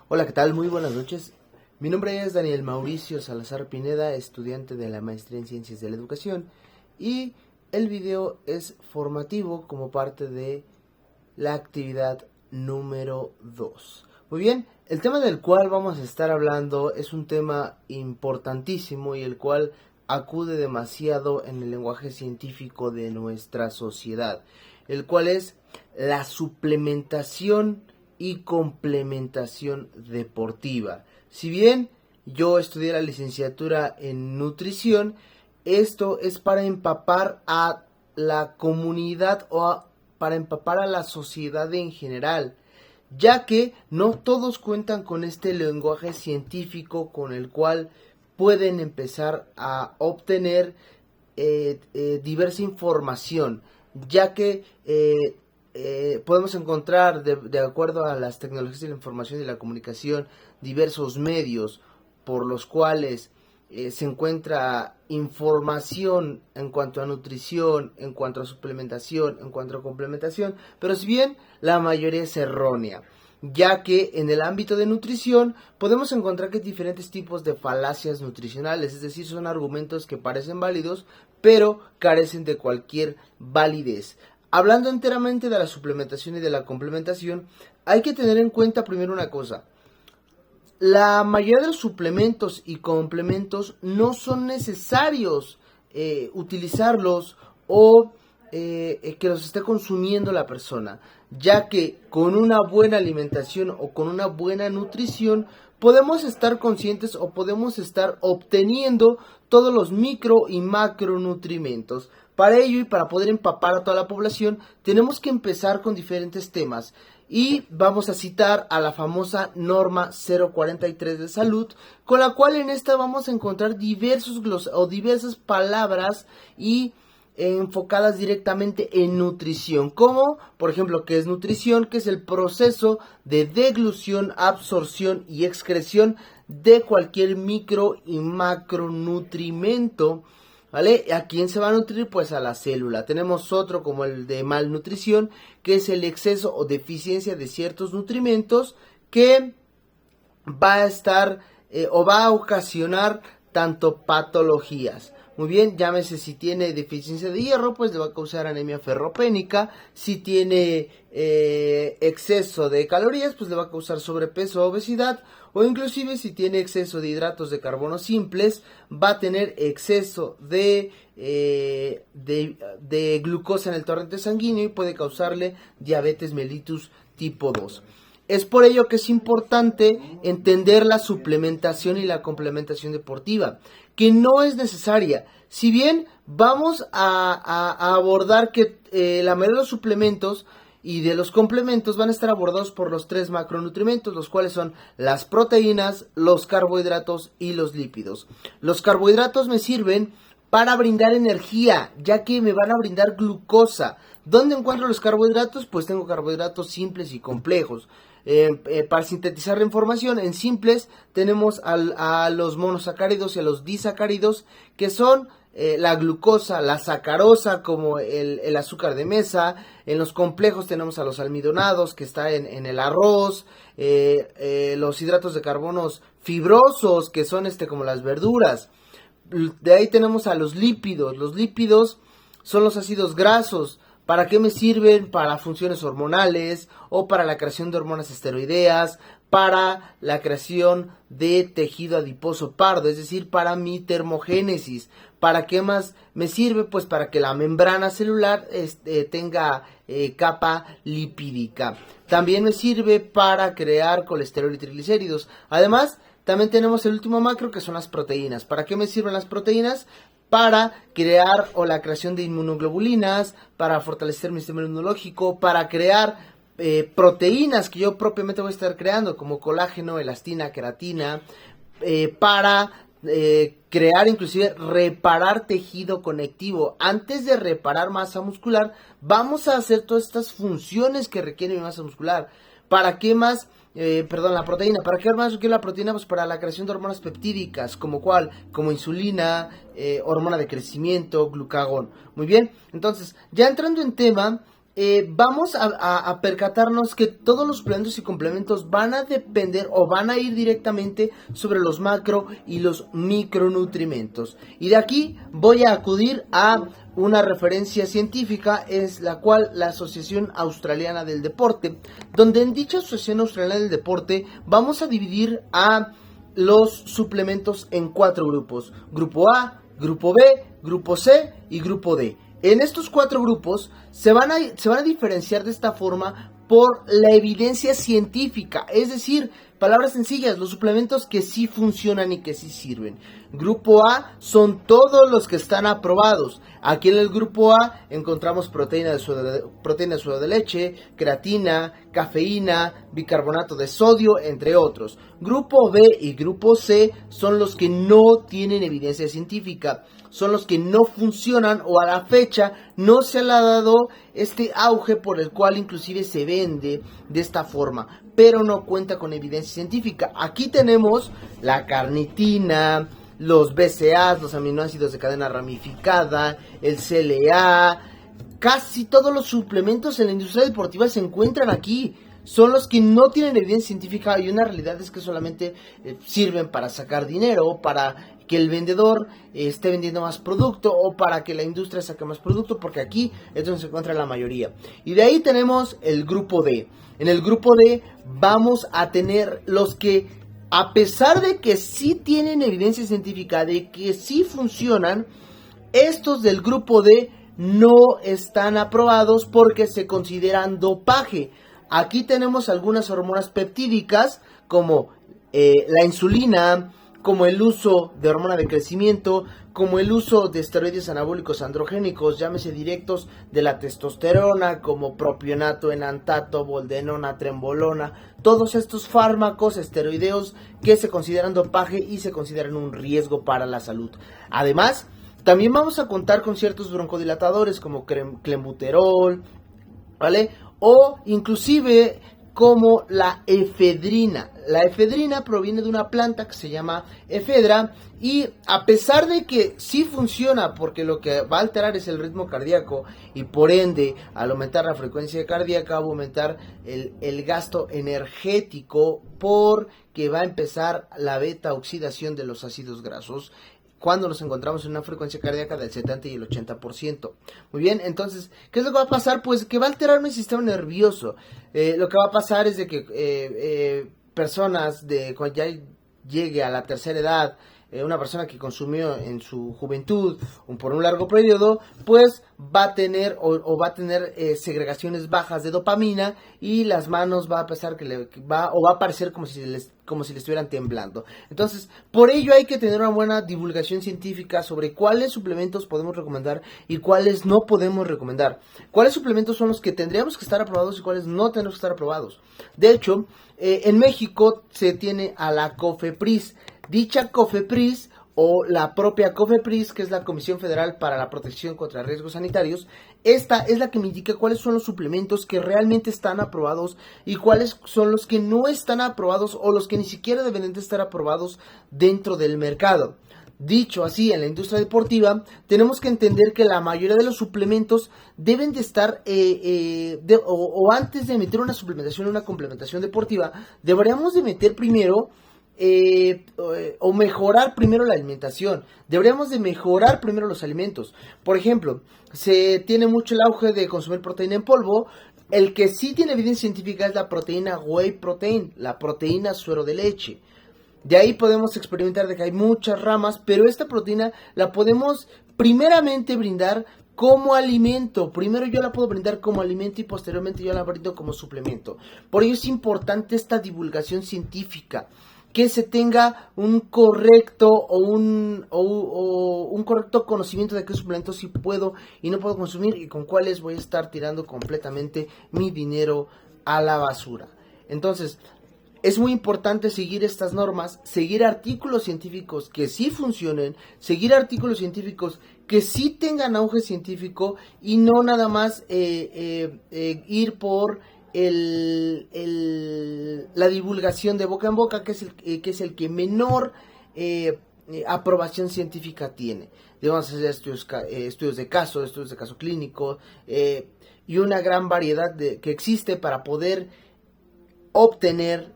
Hola, ¿qué tal? Muy buenas noches. Mi nombre es Daniel Mauricio Salazar Pineda, estudiante de la maestría en Ciencias de la Educación, y el video es formativo como parte de la actividad número 2. Muy bien, el tema del cual vamos a estar hablando es un tema importantísimo y el cual acude demasiado en el lenguaje científico de nuestra sociedad, el cual es la suplementación y complementación deportiva. Si bien yo estudié la licenciatura en nutrición, esto es para empapar a la comunidad para empapar a la sociedad en general, ya que no todos cuentan con este lenguaje científico con el cual pueden empezar a obtener diversa información, ya que podemos encontrar, de acuerdo a las tecnologías de la información y la comunicación, diversos medios por los cuales se encuentra información en cuanto a nutrición, en cuanto a suplementación, en cuanto a complementación, pero si bien la mayoría es errónea, ya que en el ámbito de nutrición podemos encontrar que hay diferentes tipos de falacias nutricionales, es decir, son argumentos que parecen válidos, pero carecen de cualquier validez. Hablando enteramente de la suplementación y de la complementación, hay que tener en cuenta primero una cosa. La mayoría de los suplementos y complementos no son necesarios utilizarlos o que los esté consumiendo la persona, ya que con una buena alimentación o con una buena nutrición podemos estar conscientes o podemos estar obteniendo todos los micro y macronutrimentos. Para ello y para poder empapar a toda la población tenemos que empezar con diferentes temas. Y vamos a citar a la famosa norma 043 de salud, con la cual en esta vamos a encontrar diversas palabras y enfocadas directamente en nutrición, como por ejemplo, ¿qué es nutrición? Que es el proceso de deglución, absorción y excreción de cualquier micro y macronutrimento. ¿Vale? ¿A quién se va a nutrir? Pues a la célula. Tenemos otro como el de malnutrición, que es el exceso o deficiencia de ciertos nutrimentos que va a estar o va a ocasionar tanto patologías. Muy bien, llámese si tiene deficiencia de hierro, pues le va a causar anemia ferropénica. Si tiene exceso de calorías, pues le va a causar sobrepeso o obesidad. O inclusive si tiene exceso de hidratos de carbono simples, va a tener exceso de glucosa en el torrente sanguíneo y puede causarle diabetes mellitus tipo 2. Es por ello que es importante entender la suplementación y la complementación deportiva, que no es necesaria. Si bien vamos a abordar que la mayoría de los suplementos y de los complementos van a estar abordados por los 3 macronutrientes, los cuales son las proteínas, los carbohidratos y los lípidos. Los carbohidratos me sirven para brindar energía, ya que me van a brindar glucosa. ¿Dónde encuentro los carbohidratos? Pues tengo carbohidratos simples y complejos. Para sintetizar la información, en simples tenemos a los monosacáridos y a los disacáridos, que son la glucosa, la sacarosa como el azúcar de mesa. En los complejos tenemos a los almidonados, que está en el arroz, los hidratos de carbonos fibrosos, que son como las verduras. De ahí tenemos a los lípidos. Los lípidos son los ácidos grasos. ¿Para qué me sirven? Para funciones hormonales o para la creación de hormonas esteroideas, para la creación de tejido adiposo pardo, es decir, para mi termogénesis. ¿Para qué más me sirve? Pues para que la membrana celular tenga capa lipídica. También me sirve para crear colesterol y triglicéridos. Además, también tenemos el último macro, que son las proteínas. ¿Para qué me sirven las proteínas? Para crear o la creación de inmunoglobulinas, para fortalecer mi sistema inmunológico, para crear proteínas que yo propiamente voy a estar creando, como colágeno, elastina, queratina, para crear, inclusive reparar tejido conectivo. Antes de reparar masa muscular, vamos a hacer todas estas funciones que requiere mi masa muscular. ¿Para qué más? La proteína. ¿Para qué más requiere la proteína? Pues para la creación de hormonas peptídicas, como cuál, como insulina, hormona de crecimiento, glucagón. Muy bien, entonces, ya entrando en tema, vamos a percatarnos que todos los suplementos y complementos van a depender o van a ir directamente sobre los macro y los micronutrimentos. Y de aquí voy a acudir a una referencia científica, es la cual la Asociación Australiana del Deporte, donde en dicha Asociación Australiana del Deporte vamos a dividir a los suplementos en 4 grupos: grupo A, grupo B, grupo C y grupo D. En estos 4 grupos se van a diferenciar de esta forma por la evidencia científica, es decir, palabras sencillas, los suplementos que sí funcionan y que sí sirven. Grupo A son todos los que están aprobados. Aquí en el grupo A encontramos proteína de suero de leche, creatina, cafeína, bicarbonato de sodio, entre otros. Grupo B y grupo C son los que no tienen evidencia científica, son los que no funcionan, o a la fecha no se le ha dado este auge por el cual inclusive se vende de esta forma, pero no cuenta con evidencia científica. Aquí tenemos la carnitina, los BCAAs, los aminoácidos de cadena ramificada, el CLA, casi todos los suplementos en la industria deportiva se encuentran aquí. Son los que no tienen evidencia científica, y una realidad es que solamente sirven para sacar dinero, para que el vendedor esté vendiendo más producto, o para que la industria saque más producto, porque aquí es donde se encuentra la mayoría. Y de ahí tenemos el grupo D. En el grupo D vamos a tener los que, a pesar de que sí tienen evidencia científica, de que sí funcionan, estos del grupo D no están aprobados porque se consideran dopaje. Aquí tenemos algunas hormonas peptídicas como la insulina, como el uso de hormona de crecimiento, como el uso de esteroides anabólicos androgénicos, llámese directos de la testosterona, como propionato, enantato, boldenona, trembolona, todos estos fármacos esteroideos que se consideran dopaje y se consideran un riesgo para la salud. Además, también vamos a contar con ciertos broncodilatadores como clenbuterol, ¿vale? O inclusive como la efedrina. La efedrina proviene de una planta que se llama efedra, y a pesar de que sí funciona, porque lo que va a alterar es el ritmo cardíaco, y por ende al aumentar la frecuencia cardíaca va a aumentar el gasto energético, porque va a empezar la beta oxidación de los ácidos grasos cuando nos encontramos en una frecuencia cardíaca del 70 y el 80%. Muy bien, entonces, ¿qué es lo que va a pasar? Pues que va a alterar mi sistema nervioso. Lo que va a pasar es de que personas cuando ya llegue a la tercera edad, una persona que consumió en su juventud por un largo periodo, pues va a tener va a tener segregaciones bajas de dopamina, y las manos va a pesar va a parecer como si le estuvieran temblando. Entonces, por ello hay que tener una buena divulgación científica sobre cuáles suplementos podemos recomendar y cuáles no podemos recomendar. Cuáles suplementos son los que tendríamos que estar aprobados y cuáles no tenemos que estar aprobados. De hecho, en México se tiene a la COFEPRIS. Dicha COFEPRIS, o la propia COFEPRIS, que es la Comisión Federal para la Protección contra Riesgos Sanitarios, esta es la que me indica cuáles son los suplementos que realmente están aprobados y cuáles son los que no están aprobados, o los que ni siquiera deben de estar aprobados dentro del mercado. Dicho así, en la industria deportiva tenemos que entender que la mayoría de los suplementos deben de estar, antes de meter una suplementación o una complementación deportiva, deberíamos de meter primero o mejorar primero la alimentación. Deberíamos de mejorar primero los alimentos. Por ejemplo, se tiene mucho el auge de consumir proteína en polvo. El que sí tiene evidencia científica es la proteína whey protein, la proteína suero de leche. De ahí podemos experimentar de que hay muchas ramas, pero esta proteína la podemos primeramente brindar como alimento. Primero yo la puedo brindar como alimento y posteriormente yo la brindo como suplemento. Por ello es importante esta divulgación científica, que se tenga un correcto un correcto conocimiento de qué suplementos sí puedo y no puedo consumir, y con cuáles voy a estar tirando completamente mi dinero a la basura. Entonces, es muy importante seguir estas normas, seguir artículos científicos que sí funcionen, seguir artículos científicos que sí tengan auge científico, y no nada más ir por la divulgación de boca en boca, que es el que menor aprobación científica tiene. Debemos hacer estudios de caso clínico, y una gran variedad que existe para poder obtener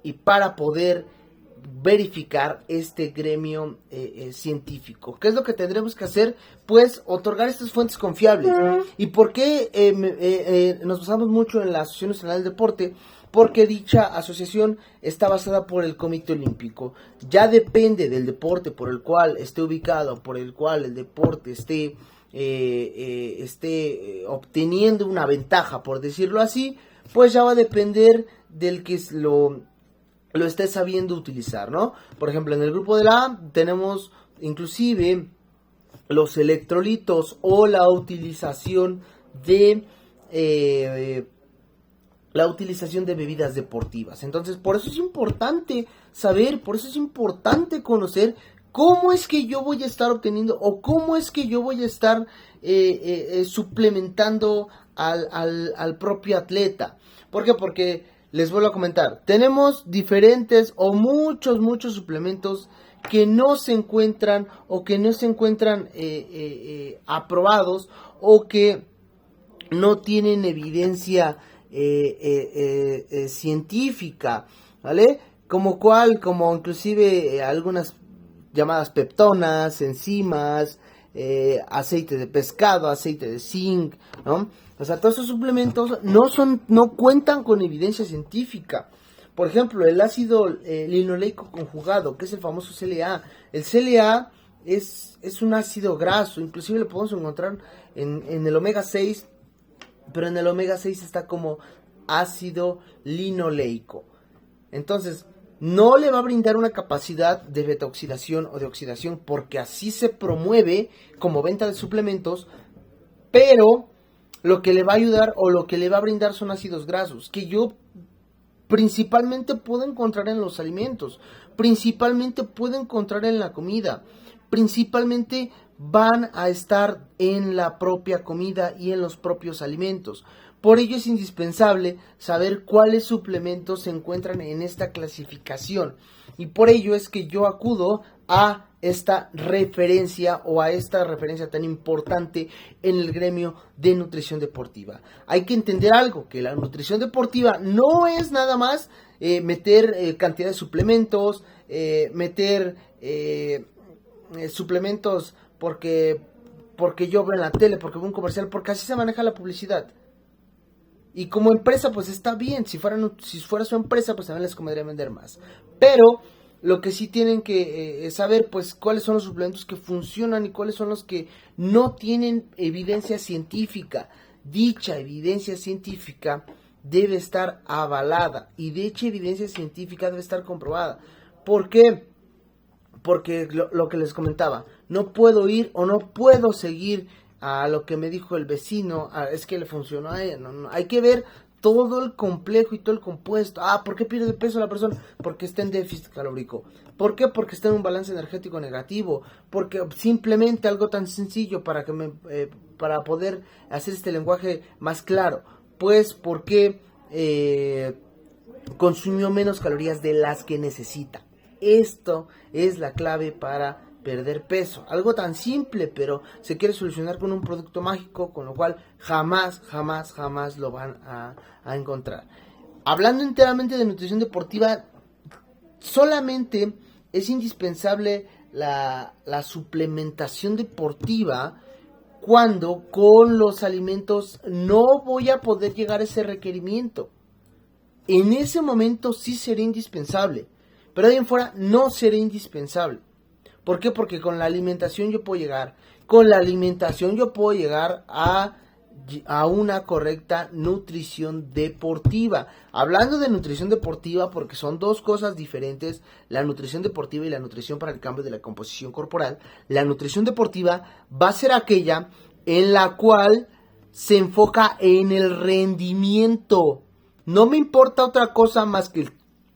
y para poder verificar este gremio científico. ¿Qué es lo que tendremos que hacer? Pues otorgar estas fuentes confiables. ¿Y por qué nos basamos mucho en la Asociación Nacional del Deporte? Porque dicha asociación está basada por el Comité Olímpico. Ya depende del deporte por el cual esté ubicado, por el cual el deporte esté obteniendo una ventaja, por decirlo así, pues ya va a depender del que lo esté sabiendo utilizar, ¿no? Por ejemplo, en el grupo de la A tenemos inclusive los electrolitos o la utilización de bebidas deportivas. Entonces, por eso es importante saber, por eso es importante conocer cómo es que yo voy a estar obteniendo o cómo es que yo voy a estar suplementando al propio atleta. ¿Por qué? Porque les vuelvo a comentar, tenemos diferentes o muchos suplementos que no se encuentran o que no se encuentran aprobados o que no tienen evidencia científica, ¿vale? Como inclusive algunas llamadas peptonas, enzimas, aceite de pescado, aceite de zinc, ¿no? O sea, todos esos suplementos no cuentan con evidencia científica. Por ejemplo, el ácido linoleico conjugado, que es el famoso CLA. El CLA es un ácido graso, inclusive lo podemos encontrar en el omega 6, pero en el omega 6 está como ácido linoleico. Entonces, no le va a brindar una capacidad de beta-oxidación o de oxidación, porque así se promueve como venta de suplementos, pero lo que le va a ayudar o lo que le va a brindar son ácidos grasos, que yo principalmente puedo encontrar en los alimentos, principalmente puedo encontrar en la comida, principalmente van a estar en la propia comida y en los propios alimentos. Por ello es indispensable saber cuáles suplementos se encuentran en esta clasificación. Y por ello es que yo acudo a esta referencia o a esta referencia tan importante en el gremio de nutrición deportiva. Hay que entender algo, que la nutrición deportiva no es nada más meter cantidad de suplementos, meter suplementos porque yo veo en la tele, porque veo un comercial, porque así se maneja la publicidad. Y como empresa, pues está bien. Si fuera su empresa, pues también les convendría vender más. Pero lo que sí tienen que saber, pues, cuáles son los suplementos que funcionan y cuáles son los que no tienen evidencia científica. Dicha evidencia científica debe estar avalada y dicha evidencia científica debe estar comprobada. ¿Por qué? Porque lo que les comentaba, no puedo ir o no puedo seguir a lo que me dijo el vecino, es que le funcionó a ella. No, hay que ver todo el complejo y todo el compuesto. ¿Por qué pierde peso la persona? Porque está en déficit calórico. ¿Por qué? Porque está en un balance energético negativo. Porque simplemente algo tan sencillo para poder hacer este lenguaje más claro. Pues porque consumió menos calorías de las que necesita. Esto es la clave para perder peso. Algo tan simple, pero se quiere solucionar con un producto mágico, con lo cual jamás lo van a encontrar. Hablando enteramente de nutrición deportiva, solamente es indispensable la suplementación deportiva cuando con los alimentos no voy a poder llegar a ese requerimiento. En ese momento sí sería indispensable, pero de ahí en fuera no sería indispensable. ¿Por qué? Porque con la alimentación yo puedo llegar. Con la alimentación yo puedo llegar a una correcta nutrición deportiva. Hablando de nutrición deportiva, porque son dos cosas diferentes, la nutrición deportiva y la nutrición para el cambio de la composición corporal. La nutrición deportiva va a ser aquella en la cual se enfoca en el rendimiento. No me importa otra cosa más que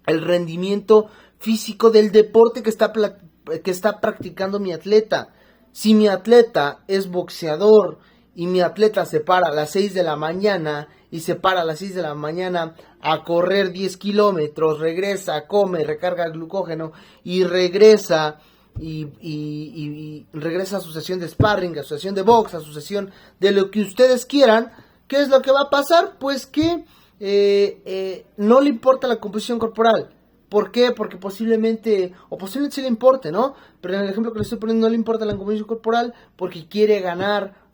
el rendimiento físico del deporte que está practicando mi atleta. Si mi atleta es boxeador y mi atleta se para a las 6 de la mañana y se para a las 6 de la mañana a correr 10 kilómetros, regresa, come, recarga el glucógeno y regresa y regresa a su sesión de sparring, a su sesión de box, a su sesión de lo que ustedes quieran, ¿Qué es lo que va a pasar? Pues que no le importa la composición corporal. ¿Por qué? Porque posiblemente sí le importe, ¿no? Pero en el ejemplo que le estoy poniendo no le importa la composición corporal porque quiere ganar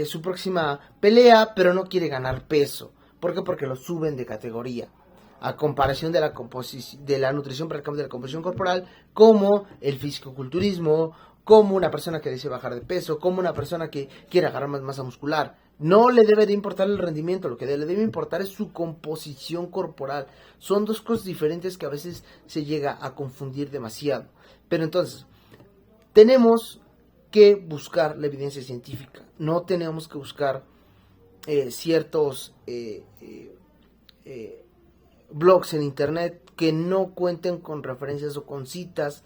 su próxima pelea, pero no quiere ganar peso. ¿Por qué? Porque lo suben de categoría. A comparación de la nutrición para el cambio de la composición corporal, como el fisicoculturismo, como una persona que desea bajar de peso, como una persona que quiere agarrar más masa muscular. No le debe de importar el rendimiento, lo que le debe importar es su composición corporal. Son dos cosas diferentes que a veces se llega a confundir demasiado. Pero entonces, tenemos que buscar la evidencia científica. No tenemos que buscar ciertos blogs en internet que no cuenten con referencias o con citas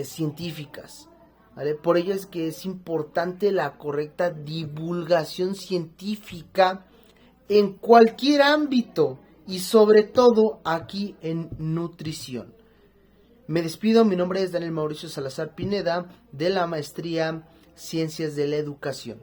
científicas, ¿vale? Por ello es que es importante la correcta divulgación científica en cualquier ámbito y sobre todo aquí en nutrición. Me despido, mi nombre es Daniel Mauricio Salazar Pineda de la maestría Ciencias de la Educación.